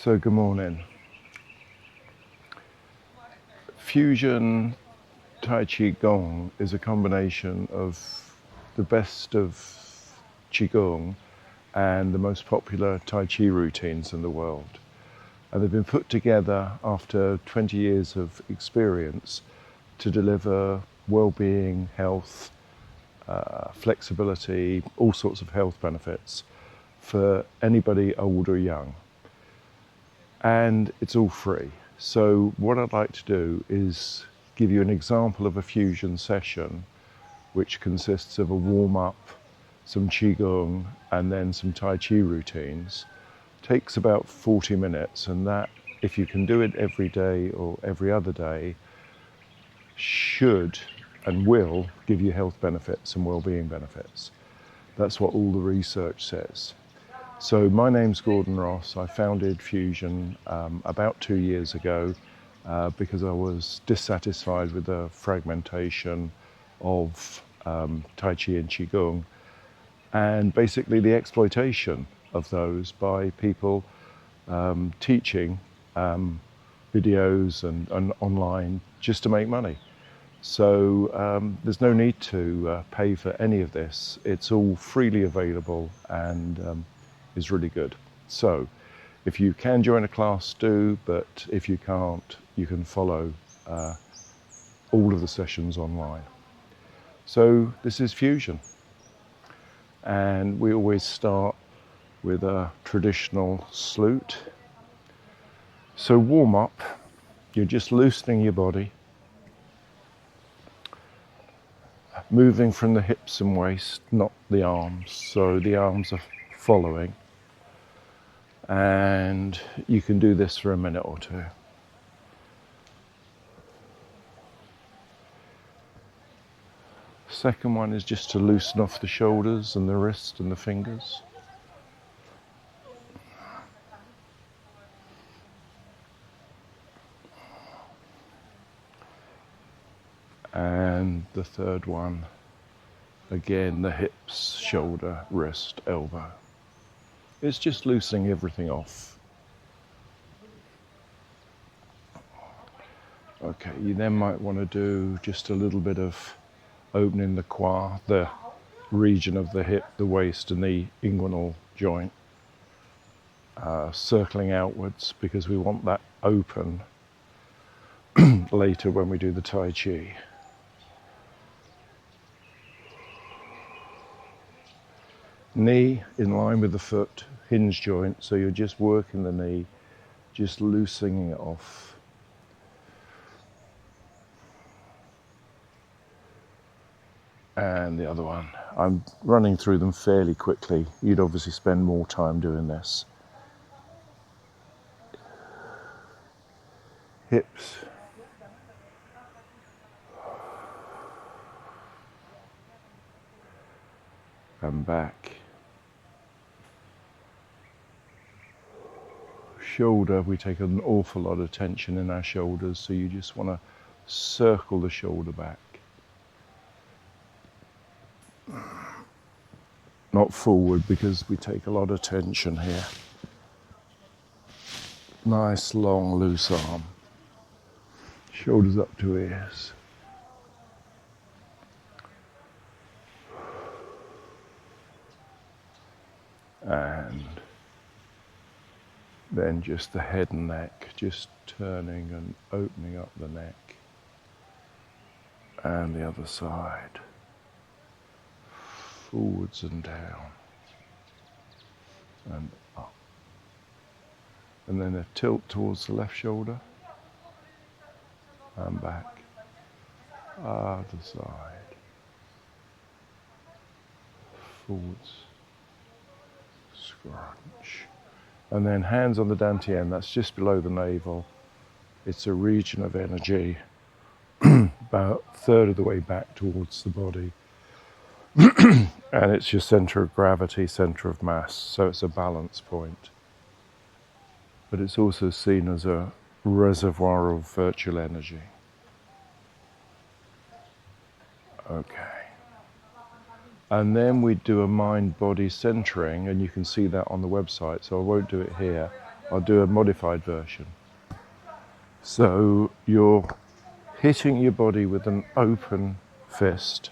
So good morning. Fusion Tai Chi Gong is a combination of the best of Qigong and the most popular Tai Chi routines in the world. And they've been put together after 20 years of experience to deliver well-being, health, flexibility, all sorts of health benefits for anybody old or young. And it's all free. So what I'd like to do is give you an example of a fusion session, which consists of a warm-up, some Qigong, and then some Tai Chi routines. Takes about 40 minutes, and that, if you can do it every day or every other day, should and will give you health benefits and well-being benefits. That's what all the research says. So my name's Gordon Ross. I founded Fusion about 2 years ago because I was dissatisfied with the fragmentation of Tai Chi and Qigong, and basically the exploitation of those by people teaching videos and online just to make money. So there's no need to pay for any of this. It's all freely available and is really good. So if you can join a class, do, but if you can't, you can follow all of the sessions online. So this is Fusion, and we always start with a traditional salute. So warm up, you're just loosening your body, moving from the hips and waist, not the arms, so the arms are following. And you can do this for a minute or two. Second one is just to loosen off the shoulders and the wrist and the fingers. And the third one, again, the hips, shoulder, wrist, elbow. It's just loosening everything off. Okay, you then might want to do just a little bit of opening the qua, the region of the hip, the waist and the inguinal joint, circling outwards because we want that open later when we do the Tai Chi. Knee in line with the foot, hinge joint, so you're just working the knee, just loosening it off. And the other one. I'm running through them fairly quickly. You'd obviously spend more time doing this. Hips. And back. Shoulder, we take an awful lot of tension in our shoulders, so you just want to circle the shoulder back. Not forward, because we take a lot of tension here. Nice, long, loose arm. Shoulders up to ears. And then just the head and neck, just turning and opening up the neck. And the other side. Forwards and down. And up. And then a tilt towards the left shoulder. And back. Other side. Forwards. Scrunch. And then hands on the dantian, that's just below the navel. It's a region of energy, about a third of the way back towards the body. And it's your center of gravity, center of mass, so it's a balance point. But it's also seen as a reservoir of virtual energy. Okay. And then we do a mind-body centering, and you can see that on the website, so I won't do it here. I'll do a modified version. So you're hitting your body with an open fist,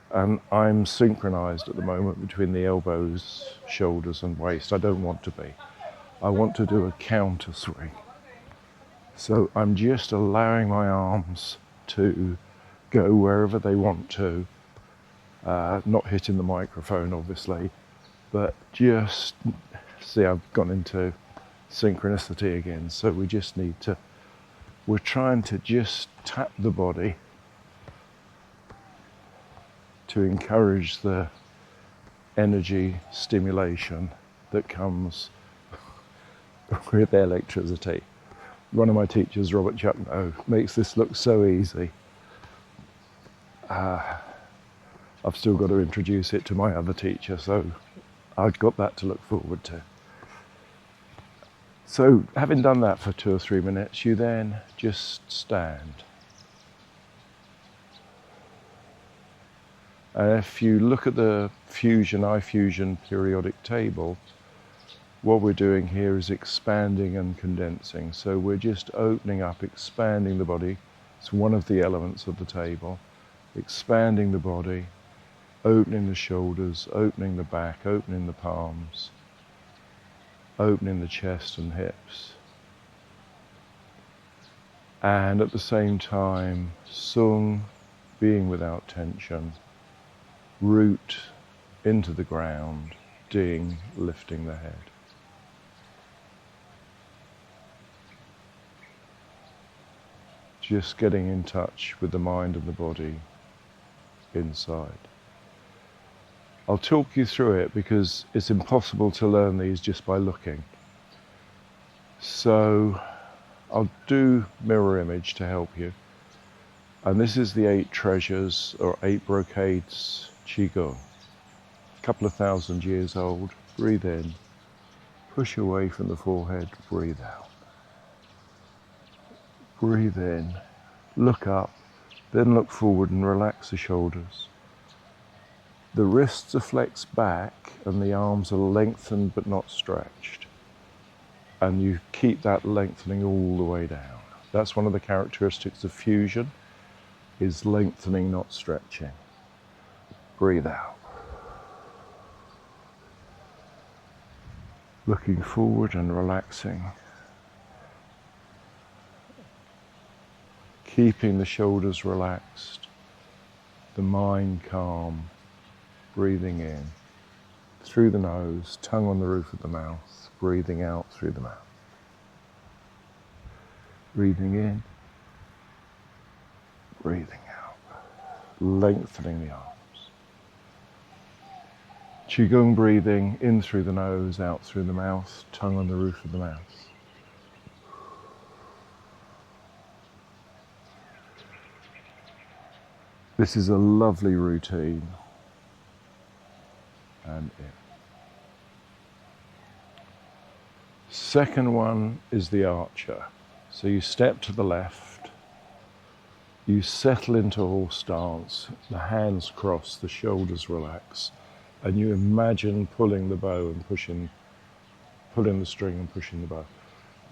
and I'm synchronized at the moment between the elbows, shoulders and waist. I don't want to be. I want to do a counter swing. So I'm just allowing my arms to go wherever they want to, not hitting the microphone obviously, but just, see, I've gone into synchronicity again. So we just need to, we're trying to just tap the body to encourage the energy stimulation that comes with electricity. One of my teachers, Robert Chapno, makes this look so easy. I've still got to introduce it to my other teacher, so I've got that to look forward to. So having done that for 2 or 3 minutes, you then just stand. And if you look at the FUSION periodic table, what we're doing here is expanding and condensing. So we're just opening up, expanding the body. It's one of the elements of the table. Expanding the body, opening the shoulders, opening the back, opening the palms, opening the chest and hips. And at the same time, sung, being without tension, root into the ground, ding, lifting the head. Just getting in touch with the mind and the body inside. I'll talk you through it because it's impossible to learn these just by looking. So I'll do mirror image to help you. And this is the 8 treasures or 8 brocades Qi Gong. A couple of thousand years old. Breathe in. Push away from the forehead. Breathe out. Breathe in, look up, then look forward and relax the shoulders. The wrists are flexed back and the arms are lengthened but not stretched. And you keep that lengthening all the way down. That's one of the characteristics of fusion, is lengthening, not stretching. Breathe out. Looking forward and relaxing. Keeping the shoulders relaxed, the mind calm, breathing in through the nose, tongue on the roof of the mouth, breathing out through the mouth. Breathing in, breathing out, lengthening the arms. Qigong breathing in through the nose, out through the mouth, tongue on the roof of the mouth. This is a lovely routine. And in. Second one is the archer. So you step to the left, you settle into horse stance, the hands cross, the shoulders relax, and you imagine pulling the bow and pulling the string and pushing the bow.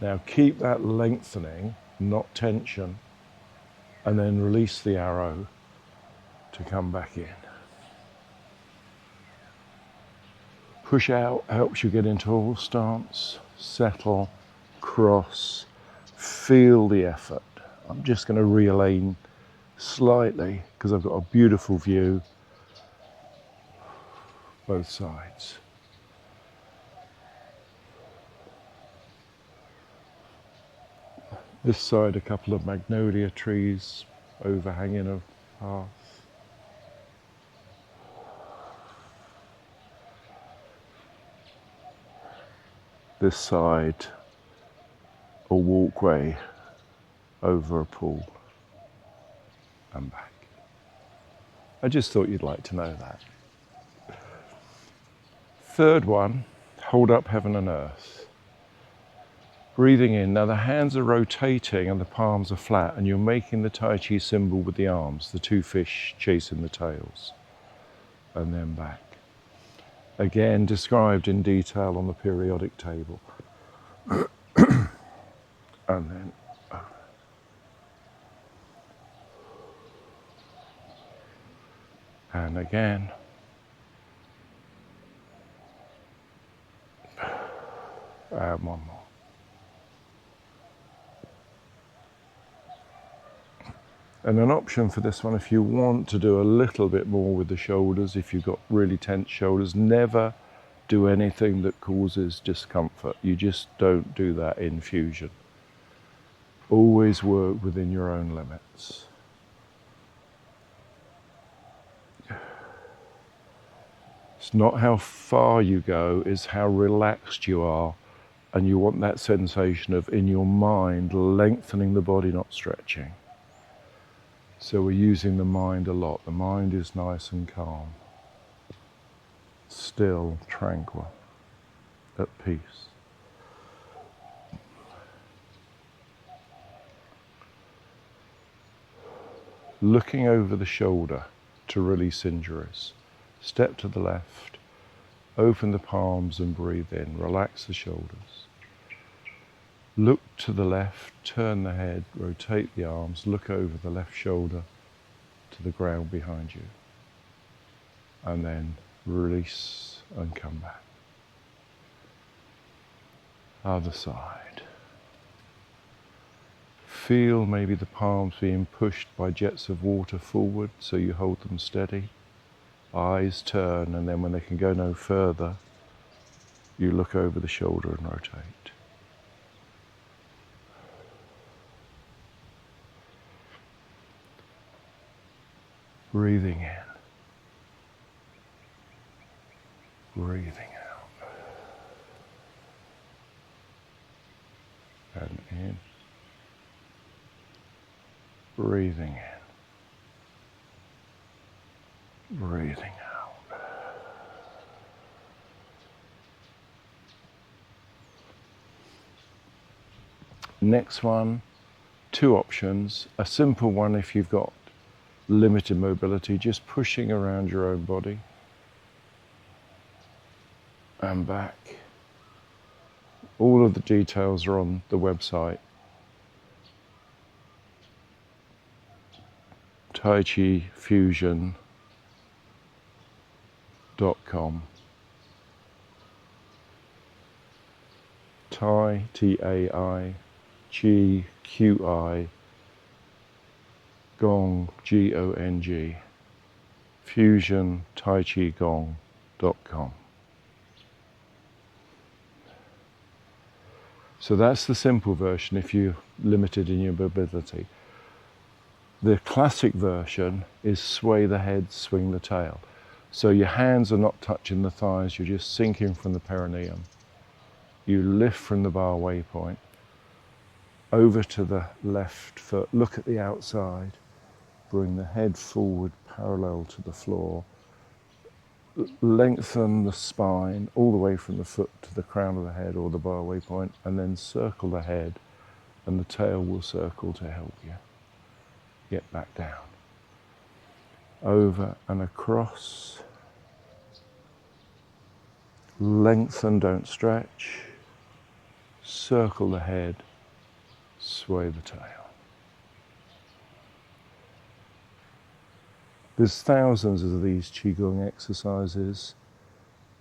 Now keep that lengthening, not tension, and then release the arrow to come back in. Push out helps you get into horse stance, settle, cross, feel the effort. I'm just going to realign slightly because I've got a beautiful view both sides. This side a couple of magnolia trees overhanging a path. This side, a walkway over a pool and back. I just thought you'd like to know that. Third one, hold up heaven and earth. Breathing in. Now the hands are rotating and the palms are flat and you're making the Tai Chi symbol with the arms, the 2 fish chasing the tails. And then back. Again, described in detail on the periodic table. And then and again. And one more. And an option for this one, if you want to do a little bit more with the shoulders, if you've got really tense shoulders, never do anything that causes discomfort. You just don't do that in fusion. Always work within your own limits. It's not how far you go, it's how relaxed you are. And you want that sensation of, in your mind, lengthening the body, not stretching. So we're using the mind a lot. The mind is nice and calm, still, tranquil, at peace. Looking over the shoulder to release injuries. Step to the left, open the palms and breathe in, relax the shoulders. Look to the left, turn the head, rotate the arms, look over the left shoulder to the ground behind you. And then release and come back. Other side. Feel maybe the palms being pushed by jets of water forward, so you hold them steady. Eyes turn, and then when they can go no further, you look over the shoulder and rotate. Breathing in, breathing out, and in, breathing in, breathing out. Next one, two options. A simple one if you've got limited mobility, just pushing around your own body and back. All of the details are on the website, taichifusion.com. Tai, T-A-I, Chi, Q-I, Gong, G-O-N-G, FUSION TAI CHI GONG.com. So that's the simple version if you're limited in your mobility. The classic version is sway the head, swing the tail. So your hands are not touching the thighs, you're just sinking from the perineum. You lift from the bar waypoint, over to the left foot, look at the outside, bring the head forward parallel to the floor, lengthen the spine all the way from the foot to the crown of the head or the bar waypoint, and then circle the head, and the tail will circle to help you get back down. Over and across, lengthen, don't stretch, circle the head, sway the tail. There's thousands of these Qigong exercises.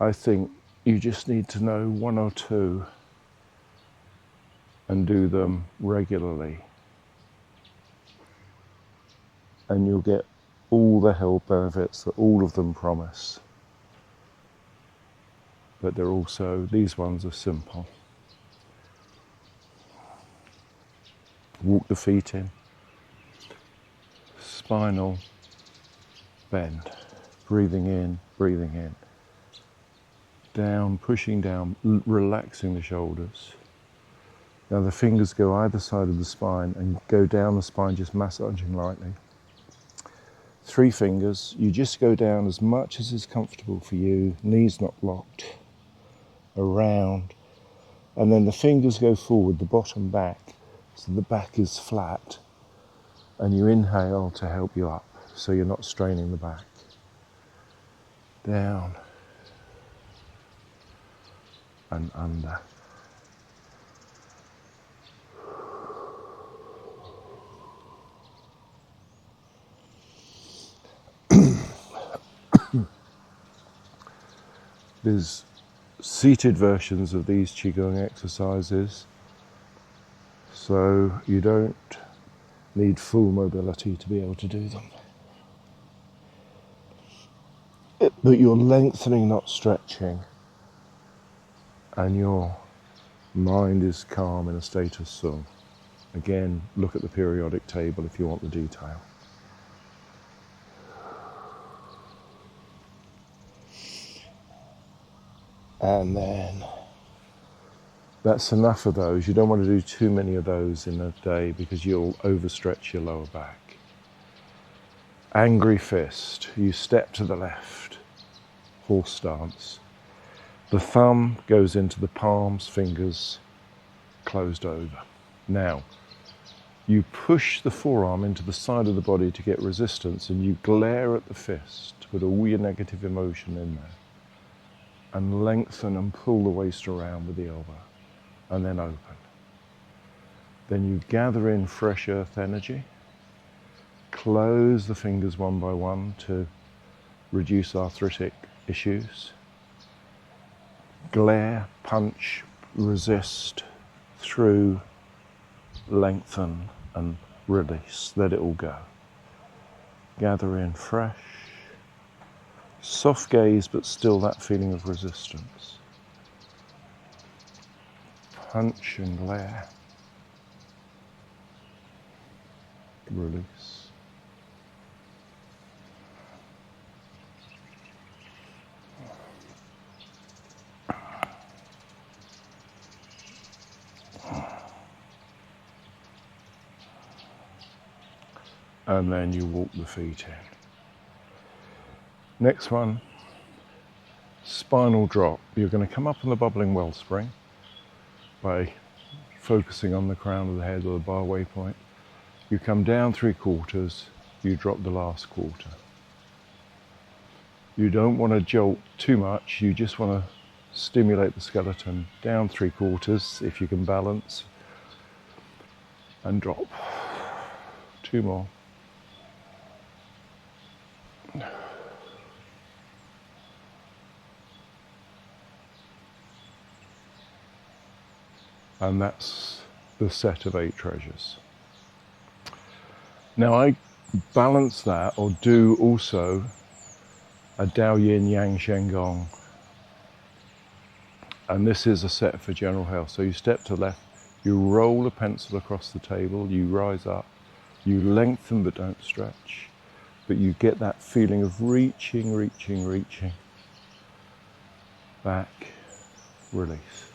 I think you just need to know one or two and do them regularly. And you'll get all the health benefits that all of them promise. But they're also, these ones are simple. Walk the feet in. Spinal bend. Breathing in, breathing in. Down, pushing down, relaxing the shoulders. Now the fingers go either side of the spine and go down the spine, just massaging lightly. 3 fingers, you just go down as much as is comfortable for you, knees not locked, around, and then the fingers go forward, the bottom back, so the back is flat, and you inhale to help you up, so you're not straining the back. Down and under. There's seated versions of these Qigong exercises, so you don't need full mobility to be able to do them. But you're lengthening, not stretching, and your mind is calm in a state of sung. Again, look at the periodic table if you want the detail. And then that's enough of those. You don't want to do too many of those in a day because you'll overstretch your lower back. Angry fist. You step to the left. Horse stance. The thumb goes into the palms, fingers closed over. Now, you push the forearm into the side of the body to get resistance, and you glare at the fist with all your negative emotion in there. And lengthen and pull the waist around with the elbow, and then open. Then you gather in fresh earth energy, close the fingers one by one to reduce arthritic issues, glare, punch, resist, through, lengthen and release, let it all go. Gather in fresh, soft gaze, but still that feeling of resistance. Punch and glare. Release. And then you walk the feet in. Next one, spinal drop. You're going to come up on the bubbling wellspring by focusing on the crown of the head or the bar waypoint. You come down 3/4, you drop the last quarter. You don't want to jolt too much, you just want to stimulate the skeleton down 3/4 if you can balance, and drop. 2 more. And that's the set of 8 treasures. Now I balance that, or do also, a Dao Yin Yang Shen Gong. And this is a set for general health. So you step to the left, you roll a pencil across the table, you rise up, you lengthen but don't stretch. But you get that feeling of reaching, reaching, reaching. Back, release.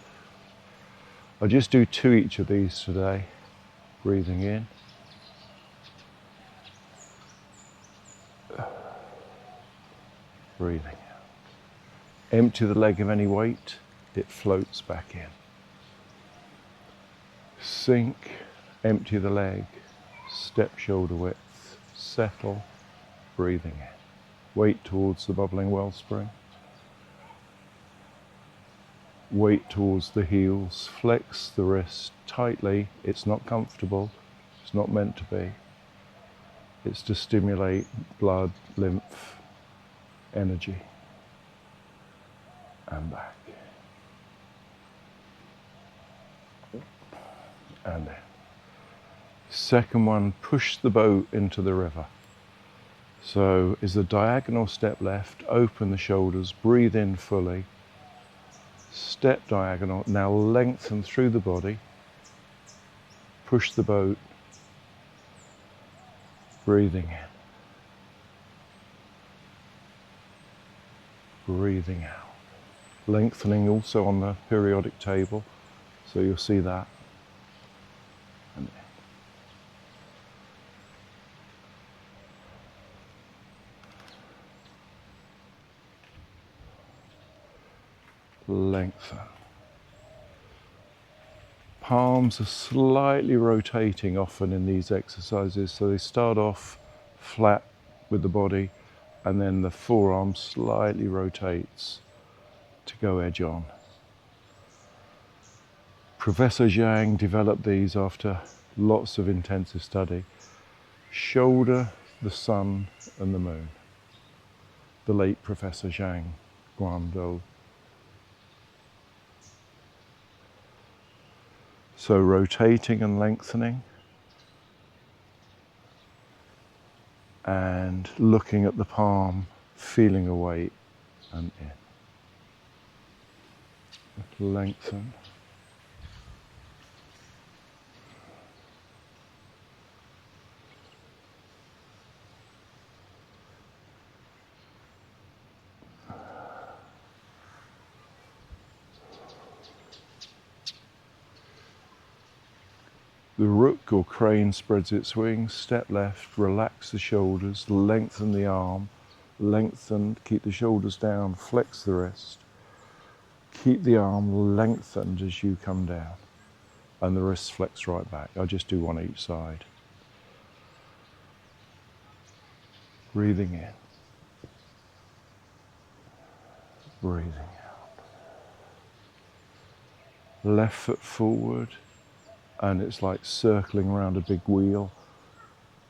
I'll just do 2 each of these today. Breathing in. Breathing out. Empty the leg of any weight, it floats back in. Sink, empty the leg, step shoulder width, settle, breathing in. Weight towards the bubbling wellspring. Weight towards the heels, flex the wrist tightly. It's not comfortable, it's not meant to be. It's to stimulate blood, lymph, energy, and back. And in. Second one, push the boat into the river. So is the diagonal step left, open the shoulders, breathe in fully, step diagonal, now lengthen through the body, push the boat, breathing in, breathing out, lengthening also on the periodic table, so you'll see that. And lengthen. Palms are slightly rotating often in these exercises, so they start off flat with the body and then the forearm slightly rotates to go edge on. Professor Zhang developed these after lots of intensive study. Shoulder, the sun and the moon. The late Professor Zhang, Guangdong So rotating and lengthening, and looking at the palm, feeling a weight and in. Lengthen. The rook or crane spreads its wings, step left, relax the shoulders, lengthen the arm, lengthen, keep the shoulders down, flex the wrist, keep the arm lengthened as you come down, and the wrists flex right back. I'll just do one each side. Breathing in, breathing out. Left foot forward, and it's like circling around a big wheel,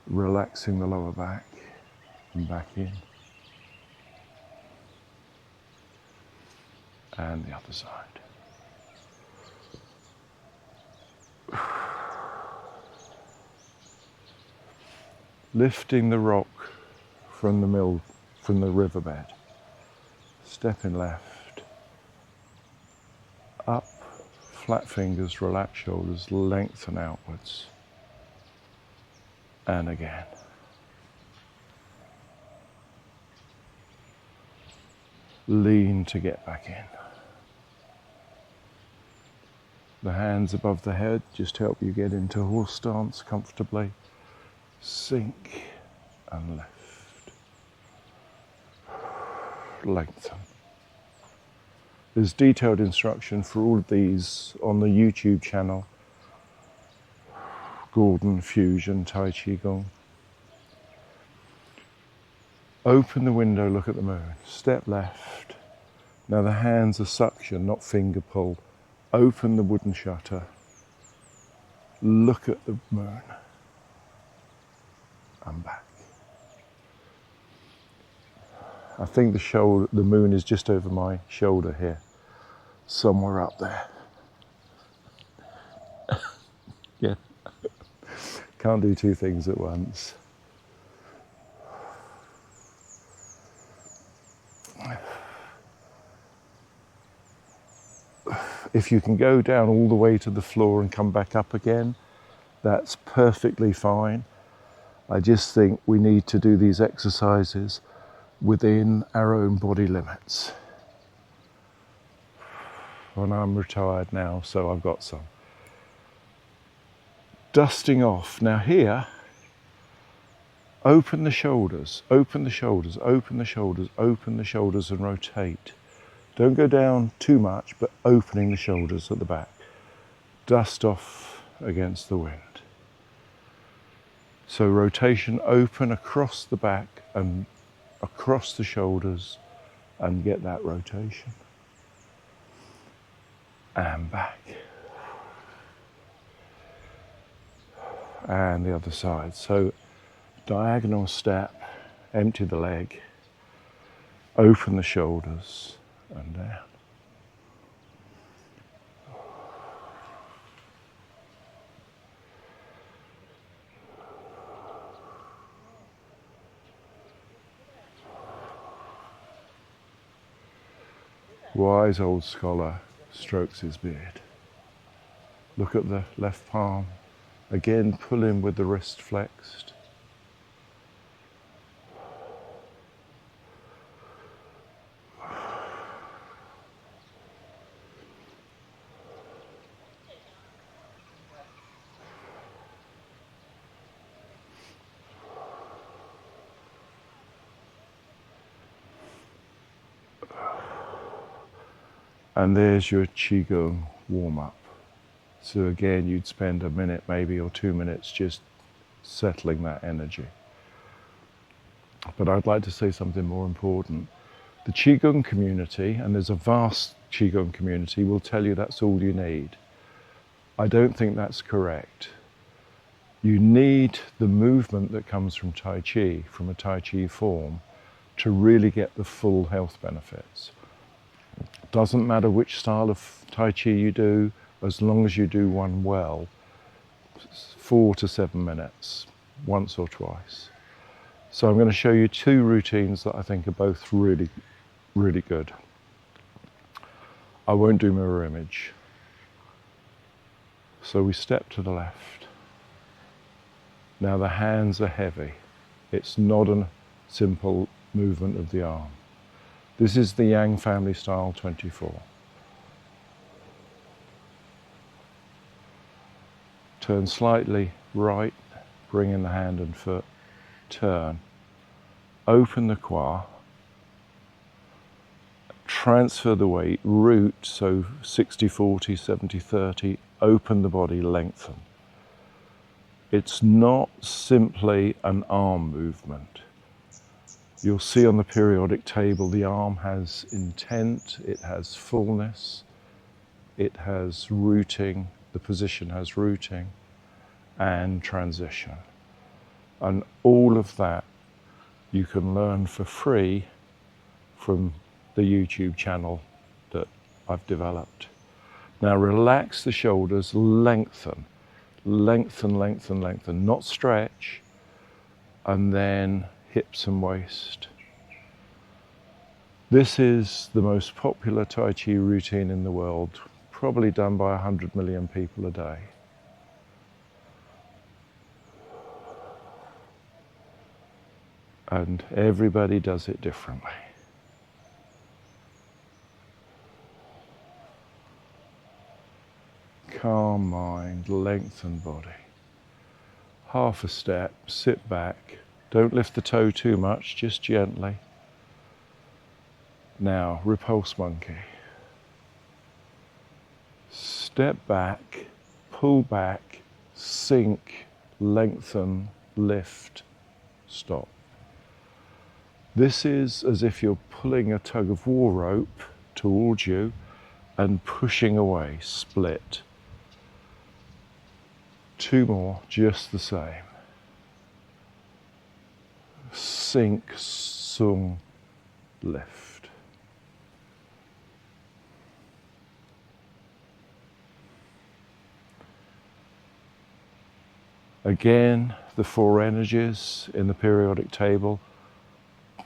relaxing the lower back and back in. And the other side. Lifting the rock from the riverbed. Stepping left, up, flat fingers, relax shoulders, lengthen outwards. And again. Lean to get back in. The hands above the head just help you get into horse stance comfortably. Sink and lift. Lengthen. There's detailed instruction for all of these on the YouTube channel, Gordon Fusion Tai Chi Gong. Open the window, look at the moon. Step left. Now the hands are suction, not finger pull. Open the wooden shutter. Look at the moon. And back. I think the moon is just over my shoulder here. Somewhere up there. Yeah. Can't do two things at once. If you can go down all the way to the floor and come back up again, that's perfectly fine. I just think we need to do these exercises within our own body limits. And I'm retired now, so I've got some. Dusting off. Now here, open the shoulders, open the shoulders, open the shoulders, open the shoulders and rotate. Don't go down too much, but opening the shoulders at the back. Dust off against the wind. So rotation, open across the back and across the shoulders and get that rotation. And back. And the other side. So diagonal step, empty the leg, open the shoulders and down. Wise old scholar strokes his beard. Look at the left palm. Again, pull in with the wrist flexed. And there's your Qigong warm-up. So again, you'd spend a minute maybe or 2 minutes just settling that energy. But I'd like to say something more important. The Qigong community, and there's a vast Qigong community, will tell you that's all you need. I don't think that's correct. You need the movement that comes from Tai Chi, from a Tai Chi form, to really get the full health benefits. Doesn't matter which style of Tai Chi you do, as long as you do one well, 4 to 7 minutes, once or twice. So I'm going to show you 2 routines that I think are both really, really good. I won't do mirror image. So we step to the left. Now the hands are heavy. It's not a simple movement of the arm. This is the Yang family style 24. Turn slightly right, bring in the hand and foot, turn, open the kwa, transfer the weight, root, so 60-40, 70-30, open the body, lengthen. It's not simply an arm movement. You'll see on the periodic table the arm has intent, it has fullness, it has rooting, the position has rooting and transition. And all of that you can learn for free from the YouTube channel that I've developed. Now relax the shoulders, lengthen, lengthen, lengthen, lengthen, not stretch, and then hips and waist. This is the most popular Tai Chi routine in the world, probably done by 100 million people a day. And everybody does it differently. Calm mind, lengthen body. Half a step, sit back. Don't lift the toe too much, just gently. Now, repulse monkey. Step back, pull back, sink, lengthen, lift, stop. This is as if you're pulling a tug of war rope towards you and pushing away, split. 2 more, just the same. Sink, sung, lift. Again, the 4 energies in the periodic table.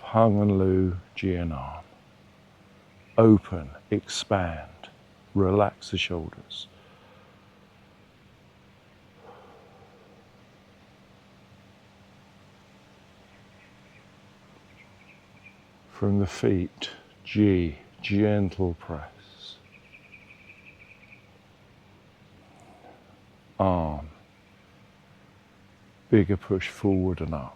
Hung and Lu, Ji and Arm. Open, expand, relax the shoulders. From the feet, Ji, gentle press. Arm, bigger push forward and up.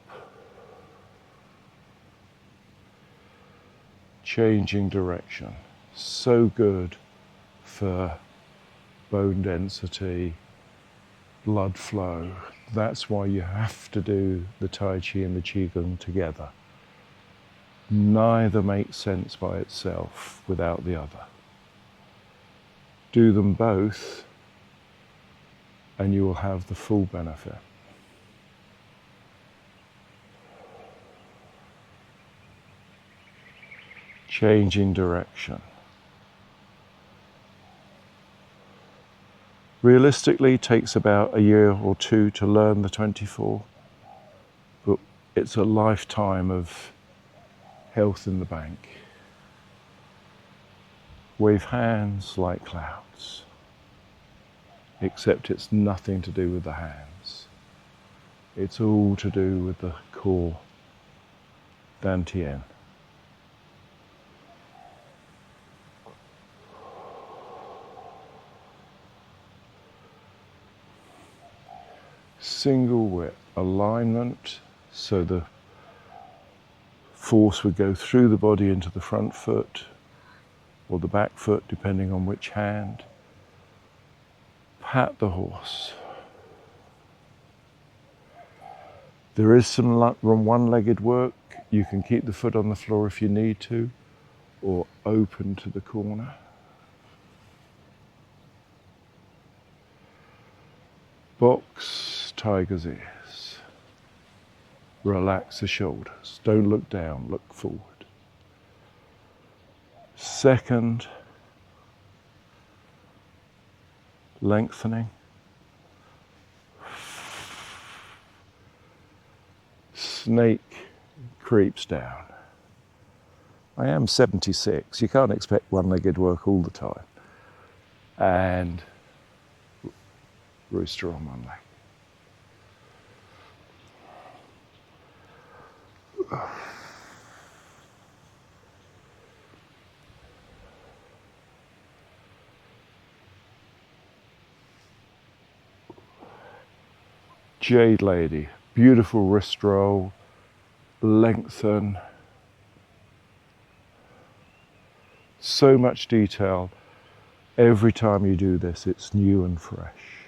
Changing direction, so good for bone density, blood flow. That's why you have to do the Tai Chi and the Qigong together. Neither makes sense by itself without the other. Do them both and you will have the full benefit. Changing direction. Realistically, it takes about a year or 2 to learn the 24, but it's a lifetime of health in the bank. Wave hands like clouds, except it's nothing to do with the hands. It's all to do with the core, Dantian. Single whip alignment, so the force would go through the body into the front foot or the back foot, depending on which hand. Pat the horse. There is some one-legged work. You can keep the foot on the floor if you need to, or open to the corner. Box tiger's ears. Relax the shoulders. Don't look down, look forward. Second, lengthening. Snake creeps down. I am 76, you can't expect one-legged work all the time. And rooster on one leg. Jade lady, beautiful wrist roll, lengthen. So much detail. Every time you do this, it's new and fresh.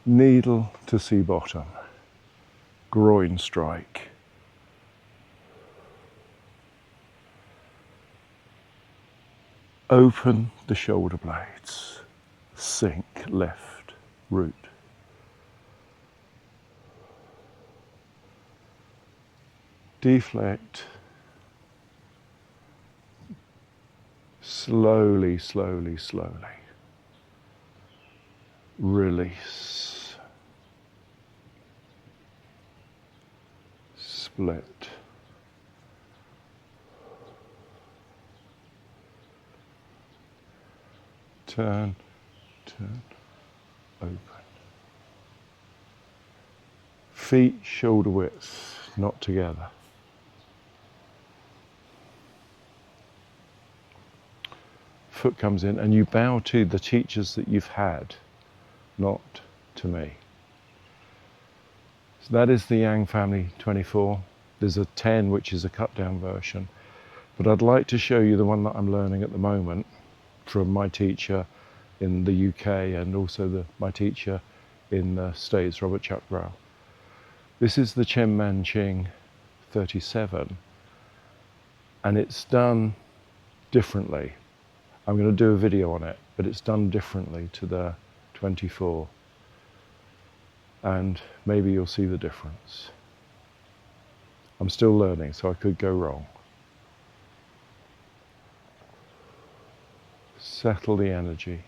Needle to see bottom, groin strike. Open the shoulder blades, sink, lift, root. Deflect. Slowly, slowly, slowly. Release. Split. Turn, turn, open. Feet shoulder width, not together. Foot comes in and you bow to the teachers that you've had, not to me. So that is the Yang Family 24. There's a 10 which is a cut down version, but I'd like to show you the one that I'm learning at the moment from my teacher in the UK and also my teacher in the States, Robert Chuck Rao. This is the Chen Man Ching 37 and it's done differently. I'm going to do a video on it, but it's done differently to the 24 and maybe you'll see the difference. I'm still learning, so I could go wrong. Settle the energy.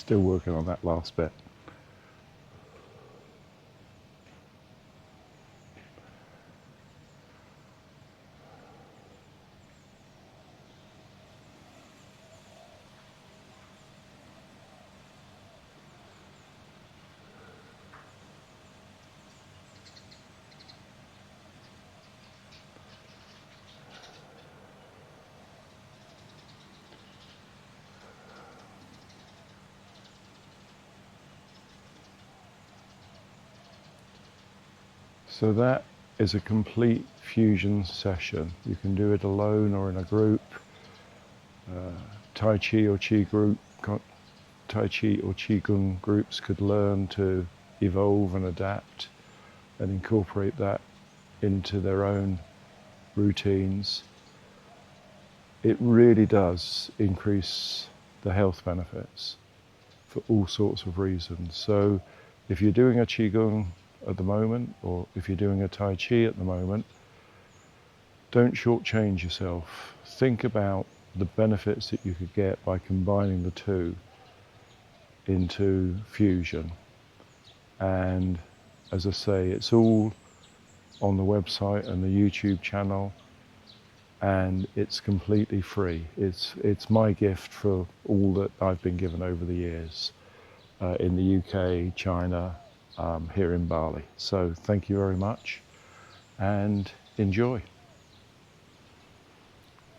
Still working on that last bit. So that is a complete fusion session. You can do it alone or in a group. Tai Chi or Qi Gong groups could learn to evolve and adapt and incorporate that into their own routines. It really does increase the health benefits for all sorts of reasons. So if you're doing a Qigong at the moment, or if you're doing a Tai Chi at the moment, don't shortchange yourself. Think about the benefits that you could get by combining the two into fusion. And as I say, it's all on the website and the YouTube channel, and it's completely free. It's my gift for all that I've been given over the years in the UK, China, here in Bali. So thank you very much and enjoy.